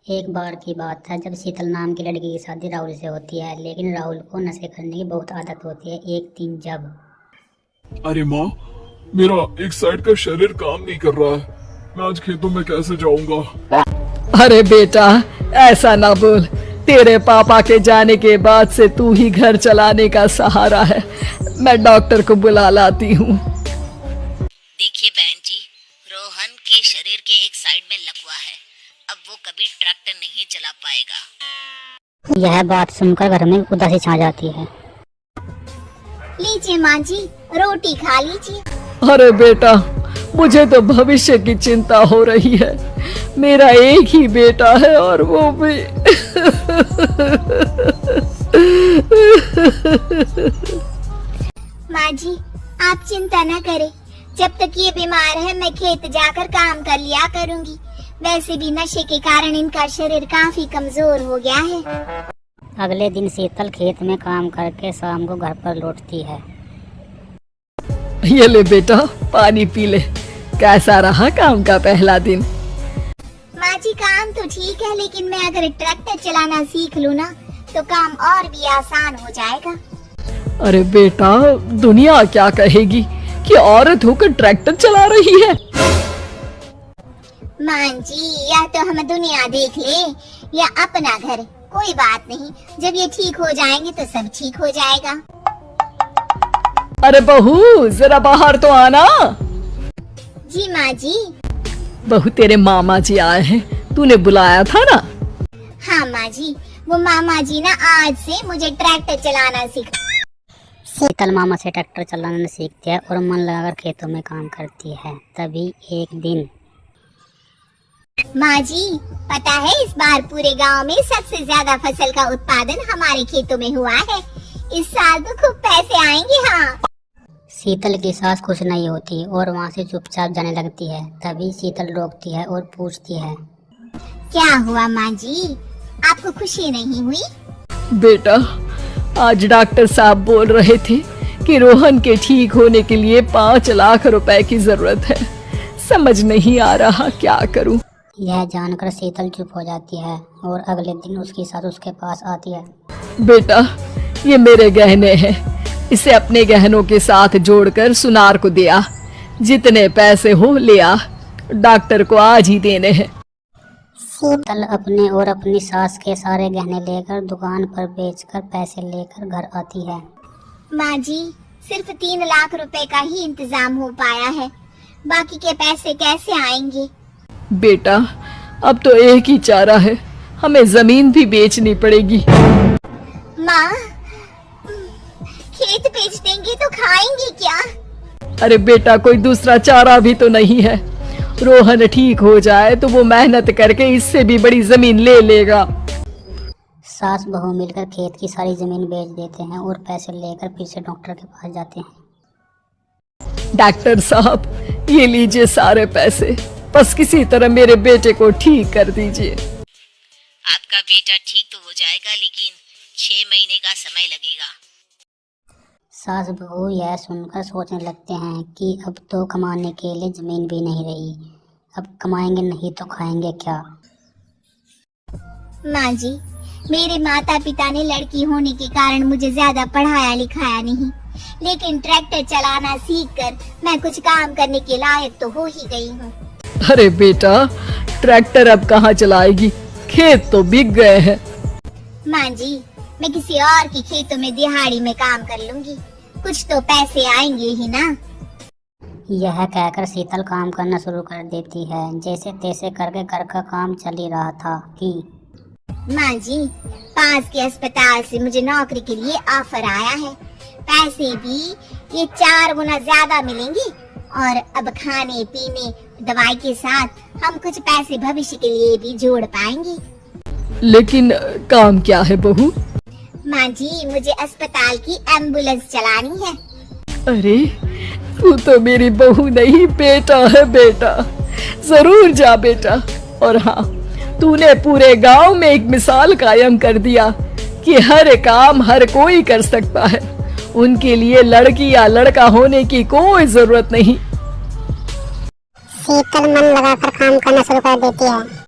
एक बार की बात है जब शीतल नाम की लड़की की शादी राहुल से होती है, लेकिन राहुल को नशे करने की बहुत आदत होती है। एक दिन जब अरे माँ, मेरा एक साइड का शरीर काम नहीं कर रहा है। मैं आज खेतों में कैसे जाऊंगा? अरे बेटा, ऐसा ना बोल। तेरे पापा के जाने के बाद से तू ही घर चलाने का सहारा है। मैं डॉक्टर को बुला लाती हूँ। देखिए बहन जी, रोहन के शरीर के एक साइड में लकवा है। अब वो कभी ट्रैक्टर नहीं चला पाएगा। यह बात सुनकर घर में उदासी छा जाती है। लीजिए माँ जी, रोटी खा लीजिए। अरे बेटा, मुझे तो भविष्य की चिंता हो रही है। मेरा एक ही बेटा है और वो भी माँ जी, आप चिंता न करें। जब तक ये बीमार है मैं खेत जाकर काम कर लिया करूँगी। वैसे भी नशे के कारण इनका शरीर काफी कमजोर हो गया है। अगले दिन शीतल खेत में काम करके शाम को घर पर लौटती है। ये ले बेटा, पानी पी ले। कैसा रहा काम का पहला दिन? माँ जी, काम तो ठीक है, लेकिन मैं अगर ट्रैक्टर चलाना सीख लूँ ना तो काम और भी आसान हो जाएगा। अरे बेटा, दुनिया क्या कहेगी कि औरत होकर ट्रैक्टर चला रही है। माँ जी, या तो हम दुनिया देख ले या अपना घर, कोई बात नहीं। जब ये ठीक हो जाएंगे तो सब ठीक हो जाएगा। अरे बहू, जरा बाहर तो आना। जी माँ जी। बहू, तेरे मामा जी आए हैं, तूने बुलाया था ना? हाँ माँ जी, वो मामा जी ना आज से मुझे ट्रैक्टर चलाना सिखा। शीतल मामा से ट्रैक्टर चलाना सीखती है और मन लगाकर खेतों में काम करती है। तभी एक दिन माँ जी, पता है इस बार पूरे गांव में सबसे ज्यादा फसल का उत्पादन हमारे खेतों में हुआ है। इस साल तो खूब पैसे आएंगे। हाँ। शीतल की सास खुश नहीं होती और वहाँ से चुपचाप जाने लगती है। तभी शीतल रोकती है और पूछती है, क्या हुआ माँ जी, आपको खुशी नहीं हुई? बेटा, आज डॉक्टर साहब बोल रहे थे कि रोहन के ठीक होने के लिए 5 लाख रुपए की जरूरत है। समझ नहीं आ रहा क्या करूं। यह जानकर शीतल चुप हो जाती है और अगले दिन उसकी सास उसके पास आती है। बेटा, ये मेरे गहने हैं, इसे अपने गहनों के साथ जोड़कर सुनार को दिया। जितने पैसे हो ले आ, डॉक्टर को आज ही देने हैं। शीतल अपने और अपनी सास के सारे गहने लेकर दुकान पर बेचकर पैसे लेकर घर आती है। माँ जी, सिर्फ 3 लाख रुपए का ही इंतजाम हो पाया है। बाकी के पैसे कैसे आएंगे? बेटा, अब तो एक ही चारा है, हमें जमीन भी बेचनी पड़ेगी। माँ, खेत बेच देंगे तो खाएंगे क्या? अरे बेटा, कोई दूसरा चारा भी तो नहीं है। रोहन ठीक हो जाए तो वो मेहनत करके इससे भी बड़ी जमीन ले लेगा। सास बहू मिलकर खेत की सारी जमीन बेच देते हैं और पैसे लेकर फिर से डॉक्टर के पास जाते हैं। डॉक्टर साहब, ये लीजिए सारे पैसे, बस किसी तरह मेरे बेटे को ठीक कर दीजिए। आपका बेटा ठीक तो हो जाएगा, लेकिन 6 महीने का समय लगेगा। सास बहू यह सुनकर सोचने लगते हैं कि अब तो कमाने के लिए जमीन भी नहीं रही, अब कमाएंगे नहीं तो खाएंगे क्या। माँ जी, मेरे माता पिता ने लड़की होने के कारण मुझे ज्यादा पढ़ाया लिखाया नहीं, लेकिन ट्रैक्टर चलाना सीखकर मैं कुछ काम करने के लायक तो हो ही गई हूँ। अरे बेटा, ट्रैक्टर अब कहाँ चलाएगी, खेत तो बिक गए हैं। माँ जी, मैं किसी और के खेतों में दिहाड़ी में काम कर लूंगी, कुछ तो पैसे आएंगे ही ना। यह कहकर शीतल काम करना शुरू कर देती है। जैसे तैसे करके घर का काम चल ही रहा था कि माँ जी, पास के अस्पताल से मुझे नौकरी के लिए ऑफर आया है। पैसे भी ये 4 गुना ज्यादा मिलेंगे और अब खाने पीने दवाई के साथ हम कुछ पैसे भविष्य के लिए भी जोड़ पाएंगे। लेकिन काम क्या है बहू? माँ जी, मुझे अस्पताल की एम्बुलेंस चलानी है। अरे, तू तो मेरी बहू नहीं, बेटा है बेटा। जरूर जा बेटा। और हाँ, तूने पूरे गांव में एक मिसाल कायम कर दिया कि हर काम हर कोई कर सकता है। उनके लिए लड़की या लड़का होने की कोई जरूरत नहीं। शीतल मन लगाकर काम करना शुरू कर देती है।